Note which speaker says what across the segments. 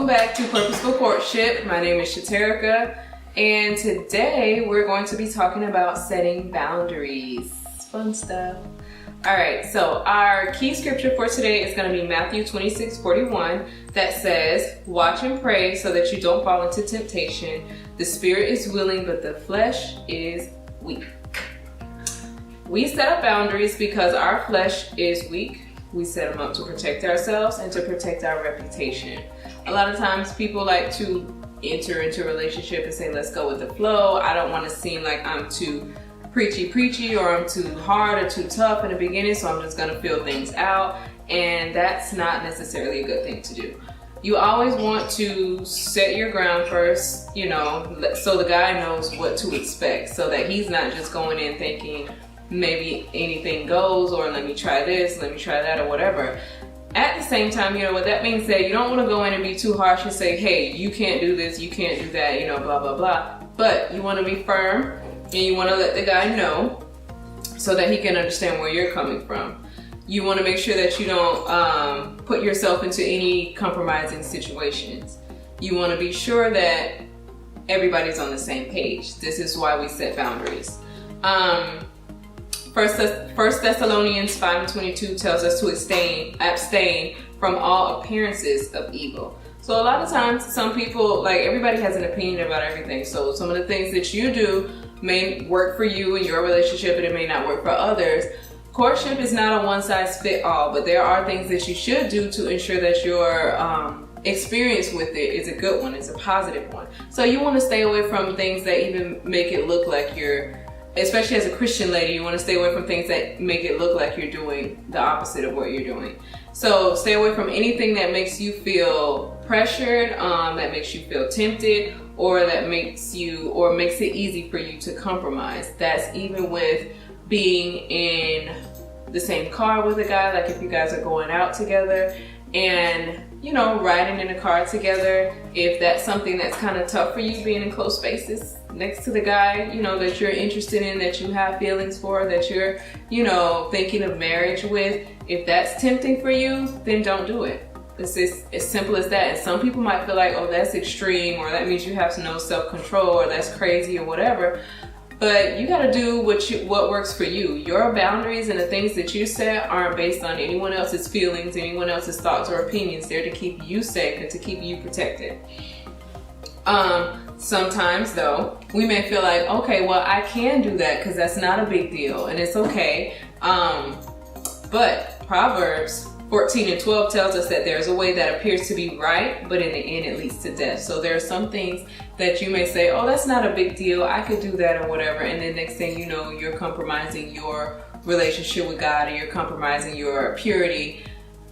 Speaker 1: Welcome back to Purposeful Courtship. My name is Shaterika, and today we're going to be talking about setting boundaries. Fun stuff. Alright, so our key scripture for today is going to be Matthew 26:41 that says, "Watch and pray so that you don't fall into temptation. The spirit is willing, but the flesh is weak." We set up boundaries because our flesh is weak. We set them up to protect ourselves and to protect our reputation. A lot of times people like to enter into a relationship and say, let's go with the flow. I don't want to seem like I'm too preachy or I'm too hard or too tough in the beginning, so I'm just going to feel things out. And that's not necessarily a good thing to do. You always want to set your ground first, so the guy knows what to expect, so that he's not just going in thinking maybe anything goes, or let me try this, let me try that, or whatever. At the same time, with that being said, you don't want to go in and be too harsh and say, hey, you can't do this, you can't do that, blah, blah, blah. But you want to be firm and you want to let the guy know so that he can understand where you're coming from. You want to make sure that you don't put yourself into any compromising situations. You want to be sure that everybody's on the same page. This is why we set boundaries. First Thessalonians 5:22 tells us to abstain from all appearances of evil. So a lot of times, some people, everybody has an opinion about everything. So some of the things that you do may work for you in your relationship, and it may not work for others. Courtship is not a one-size-fits-all, but there are things that you should do to ensure that your experience with it is a good one, it's a positive one. So you want to stay away from things that even make it look like especially as a Christian lady, you want to stay away from things that make it look like you're doing the opposite of what you're doing. So stay away from anything that makes you feel pressured, that makes you feel tempted, or that makes it easy for you to compromise. That's even with being in the same car with a guy, like if you guys are going out together and riding in a car together. If that's something that's kind of tough for you, being in close spaces next to the guy, that you're interested in, that you have feelings for, that you're, thinking of marriage with, if that's tempting for you, then don't do it. It's as simple as that. And some people might feel like, oh, that's extreme, or that means you have no self-control, or that's crazy, or whatever. But you got to do what works for you. Your boundaries and the things that you set aren't based on anyone else's feelings, anyone else's thoughts or opinions. They're to keep you safe and to keep you protected. Sometimes though, we may feel like, okay, well, I can do that because that's not a big deal and it's okay. But Proverbs 14:12 tells us that there's a way that appears to be right, but in the end it leads to death. So there are some things that you may say, oh, that's not a big deal, I could do that or whatever, and then next thing you know, you're compromising your relationship with God, and you're compromising your purity,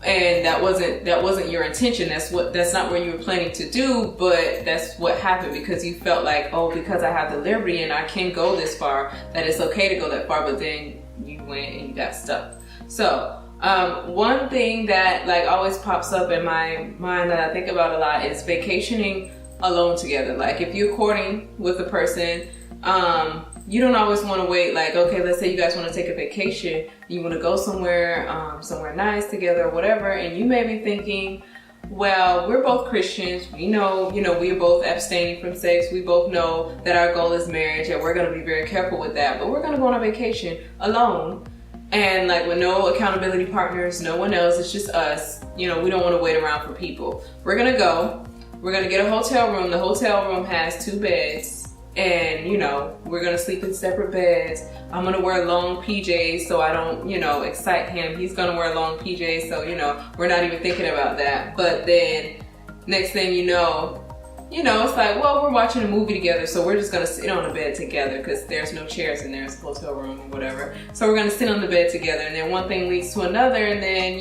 Speaker 1: and that wasn't your intention. That's not what you were planning to do, but that's what happened because you felt like, oh, because I have the liberty and I can go this far, that it's okay to go that far, but then you went and you got stuck. So one thing that always pops up in my mind that I think about a lot is vacationing alone together. Like if you're courting with a person, you don't always want to wait. Okay, let's say you guys want to take a vacation, you want to go somewhere nice together or whatever, and you may be thinking, well, we're both Christians. We know, we are both abstaining from sex. We both know that our goal is marriage, and we're going to be very careful with that. But we're going to go on a vacation alone. And with no accountability partners, no one else, it's just us. We don't want to wait around for people. We're going to go. We're going to get a hotel room. The hotel room has 2 beds. And, we're going to sleep in separate beds. I'm going to wear long PJs so I don't, excite him. He's going to wear long PJs. So, we're not even thinking about that. But then next thing you know, it's like, well, we're watching a movie together, so we're just going to sit on the bed together because there's no chairs in there. It's a hotel room or whatever. So we're going to sit on the bed together, and then one thing leads to another, and then,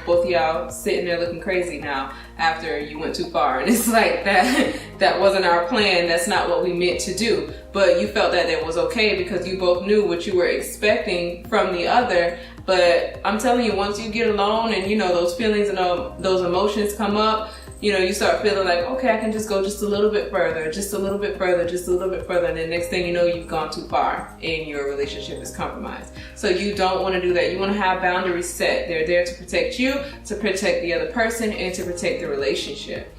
Speaker 1: both of y'all sitting there looking crazy now after you went too far. And it's like that wasn't our plan. That's not what we meant to do. But you felt that it was okay because you both knew what you were expecting from the other. But I'm telling you, once you get alone and, those feelings and those emotions come up, you start feeling like, okay, I can just go just a little bit further, just a little bit further, just a little bit further. And then next thing you know, you've gone too far and your relationship is compromised. So you don't want to do that. You want to have boundaries set. They're there to protect you, to protect the other person, and to protect the relationship.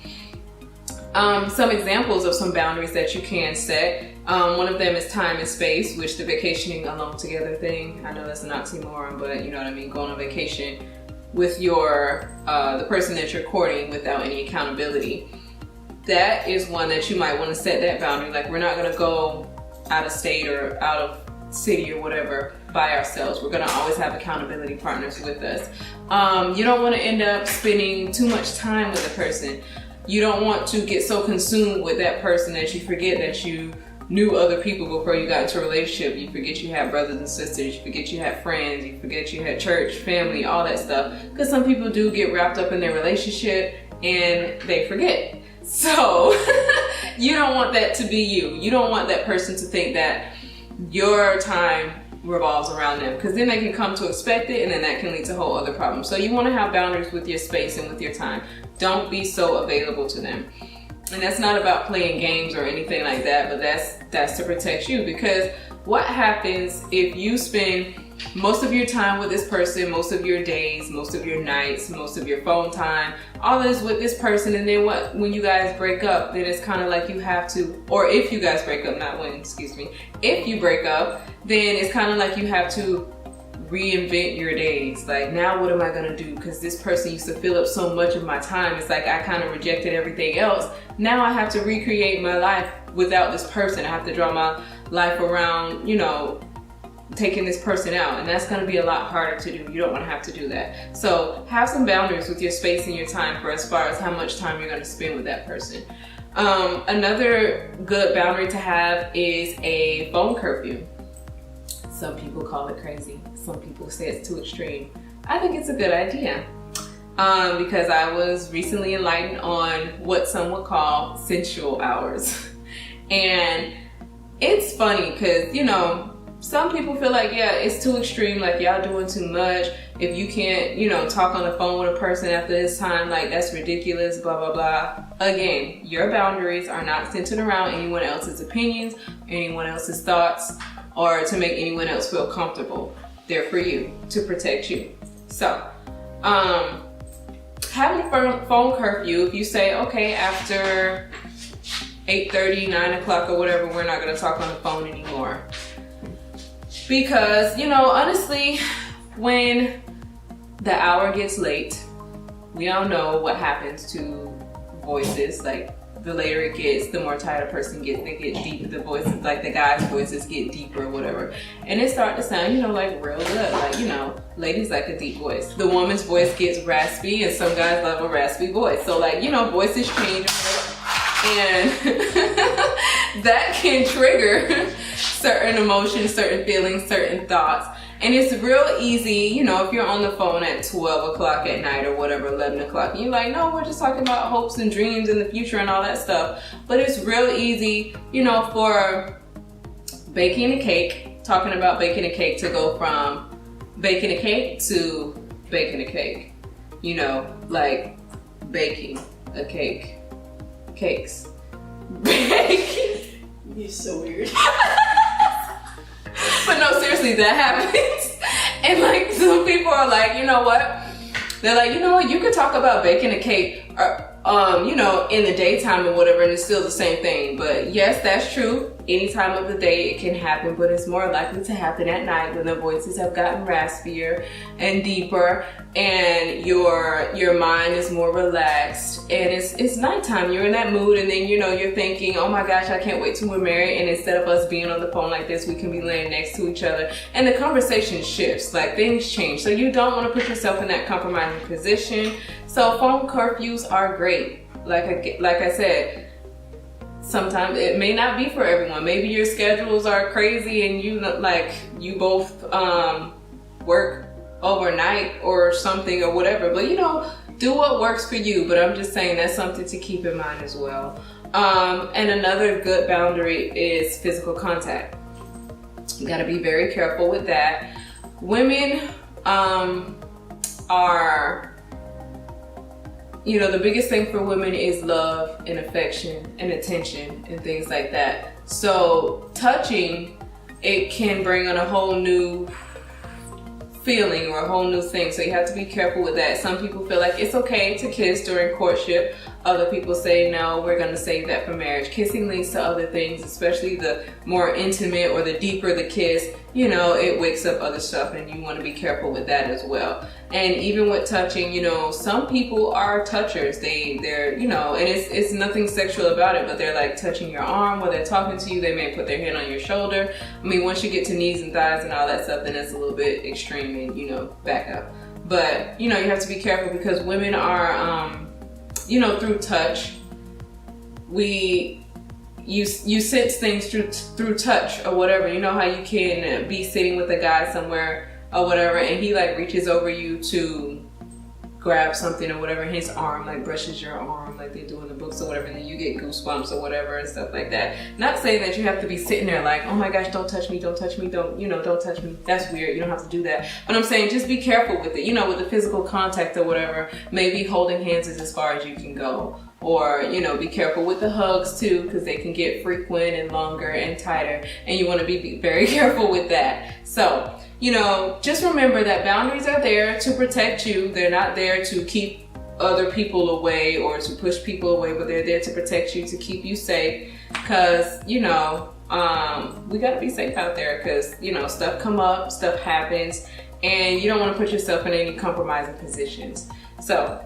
Speaker 1: Some examples of some boundaries that you can set. One of them is time and space, which the vacationing alone together thing, I know that's an oxymoron, but you know what I mean, going on vacation with your the person that you're courting without any accountability. That is one that you might want to set that boundary. Like, we're not going to go out of state or out of city or whatever by ourselves. We're going to always have accountability partners with us. You don't want to end up spending too much time with a person. You don't want to get so consumed with that person that you forget that you knew other people before you got into a relationship. You forget you had brothers and sisters, you forget you had friends, you forget you had church, family, all that stuff. Because some people do get wrapped up in their relationship and they forget. So you don't want that to be you. You don't want that person to think that your time revolves around them, because then they can come to expect it, and then that can lead to whole other problems. So you want to have boundaries with your space and with your time. Don't be so available to them. And that's not about playing games or anything like that, but that's to protect you. Because what happens if you spend most of your time with this person, most of your days, most of your nights, most of your phone time, all this with this person, and then when you guys break up, then it's kind of like you have to, or if you guys break up, not when, excuse me, if you break up, then it's kind of like you have to reinvent your days. Like, now what am I gonna do? Because this person used to fill up so much of my time. It's like I kind of rejected everything else. Now I have to recreate my life without this person. I have to draw my life around, you know, taking this person out, and that's going to be a lot harder to do. You don't want to have to do that. So have some boundaries with your space and your time for as far as how much time you're going to spend with that person. Another good boundary to have is a phone curfew. Some people call it crazy. Some people say it's too extreme. I think it's a good idea. Because I was recently enlightened on what some would call sensual hours. And it's funny because, you know, some people feel like, yeah, it's too extreme, like y'all doing too much. If you can't, you know, talk on the phone with a person after this time, like that's ridiculous, blah, blah, blah. Again, your boundaries are not centered around anyone else's opinions, anyone else's thoughts, or to make anyone else feel comfortable. They're for you, to protect you. So, having a phone curfew, if you say, okay, after 8:30, 9 o'clock or whatever, we're not gonna talk on the phone anymore. Because, you know, honestly, when the hour gets late, we all know what happens to voices. Like, the later it gets, the more tired a person gets. They get deeper, the voices, like the guys' voices get deeper or whatever. And it starts to sound, you know, like real good. Like, you know, ladies like a deep voice. The woman's voice gets raspy, and some guys love a raspy voice. So, like, you know, voices change. And that can trigger certain emotions, certain feelings, certain thoughts. And it's real easy, you know, if you're on the phone at 12 o'clock at night or whatever, 11 o'clock, and you're like, no, we're just talking about hopes and dreams and the future and all that stuff. But it's real easy, you know, for baking a cake, talking about baking a cake, to go from baking a cake to baking a cake. You know, like baking a cake. Cakes. Baking.
Speaker 2: You're so weird.
Speaker 1: But no, seriously, that happens. And like, some people are like, you know what? They're like, you know what? You could talk about baking a cake, or, you know, in the daytime or whatever, and it's still the same thing. But yes, that's true. Any time of the day it can happen, but it's more likely to happen at night when the voices have gotten raspier and deeper, and your mind is more relaxed, and it's nighttime. You're in that mood, and then, you know, you're thinking, oh my gosh, I can't wait till we're married. And instead of us being on the phone like this, we can be laying next to each other, and the conversation shifts. Like, things change. So you don't want to put yourself in that compromising position. So phone curfews are great. Like I said, sometimes it may not be for everyone. Maybe your schedules are crazy and you both work overnight or something or whatever. But, you know, do what works for you. But I'm just saying that's something to keep in mind as well. And another good boundary is physical contact. You got to be very careful with that. Women are, you know, the biggest thing for women is love and affection and attention and things like that. So touching, it can bring on a whole new feeling or a whole new thing. So you have to be careful with that. Some people feel like it's okay to kiss during courtship. Other people say, no, we're going to save that for marriage. Kissing leads to other things, especially the more intimate or the deeper the kiss, you know, it wakes up other stuff, and you want to be careful with that as well. And even with touching, you know, some people are touchers. They're, you know, and it's nothing sexual about it, but they're like touching your arm while they're talking to you. They may put their hand on your shoulder. I mean, once you get to knees and thighs and all that stuff, then it's a little bit extreme, and, you know, back up. But, you know, you have to be careful, because women are, you know, through touch, you sense things through touch or whatever. You know how you can be sitting with a guy somewhere or whatever, and he like reaches over you to grab something or whatever, and his arm like brushes your arm like they do in the books or whatever, and then you get goosebumps or whatever and stuff like that. Not saying that you have to be sitting there like, oh my gosh, don't touch me, don't touch me, don't, you know, don't touch me. That's weird. You don't have to do that. But I'm saying just be careful with it, you know, with the physical contact or whatever. Maybe holding hands is as far as you can go. Or, you know, be careful with the hugs too, because they can get frequent and longer and tighter, and you want to be very careful with that. So, you know, just remember that boundaries are there to protect you. They're not there to keep other people away or to push people away, but they're there to protect you, to keep you safe, because, you know, we got to be safe out there, because, you know, stuff come up, stuff happens, and you don't want to put yourself in any compromising positions. So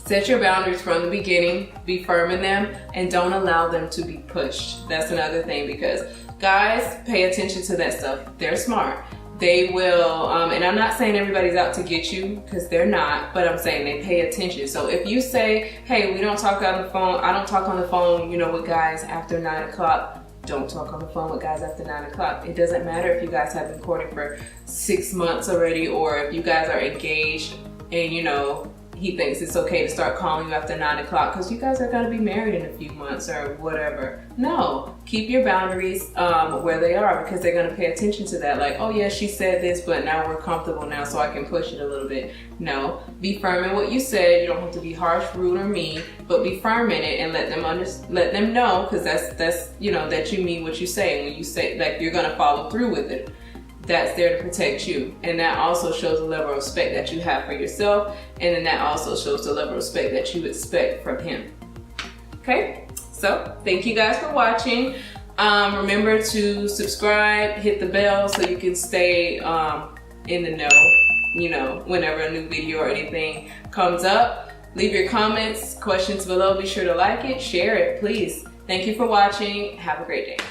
Speaker 1: set your boundaries from the beginning, be firm in them, and don't allow them to be pushed. That's another thing, because guys pay attention to that stuff. They're smart. They will, and I'm not saying everybody's out to get you, because they're not, but I'm saying they pay attention. So if you say, hey, we don't talk on the phone, I don't talk on the phone, you know, with guys after 9 o'clock, don't talk on the phone with guys after 9 o'clock. It doesn't matter if you guys have been courting for 6 months already, or if you guys are engaged and, you know, he thinks it's okay to start calling you after 9 o'clock because you guys are going to be married in a few months or whatever. No, keep your boundaries where they are, because they're going to pay attention to that. Like, oh yeah, she said this, but now we're comfortable now, so I can push it a little bit. No, be firm in what you said. You don't have to be harsh, rude, or mean, but be firm in it and let them know, because that's you know, that you mean what you say. And when you say, like, you're going to follow through with it, that's there to protect you. And that also shows a level of respect that you have for yourself, and then that also shows the level of respect that you expect from him. Okay, so thank you guys for watching. Remember to subscribe, hit the bell so you can stay in the know, you know, whenever a new video or anything comes up. Leave your comments, questions below. Be sure to like it, share it, please. Thank you for watching. Have a great day.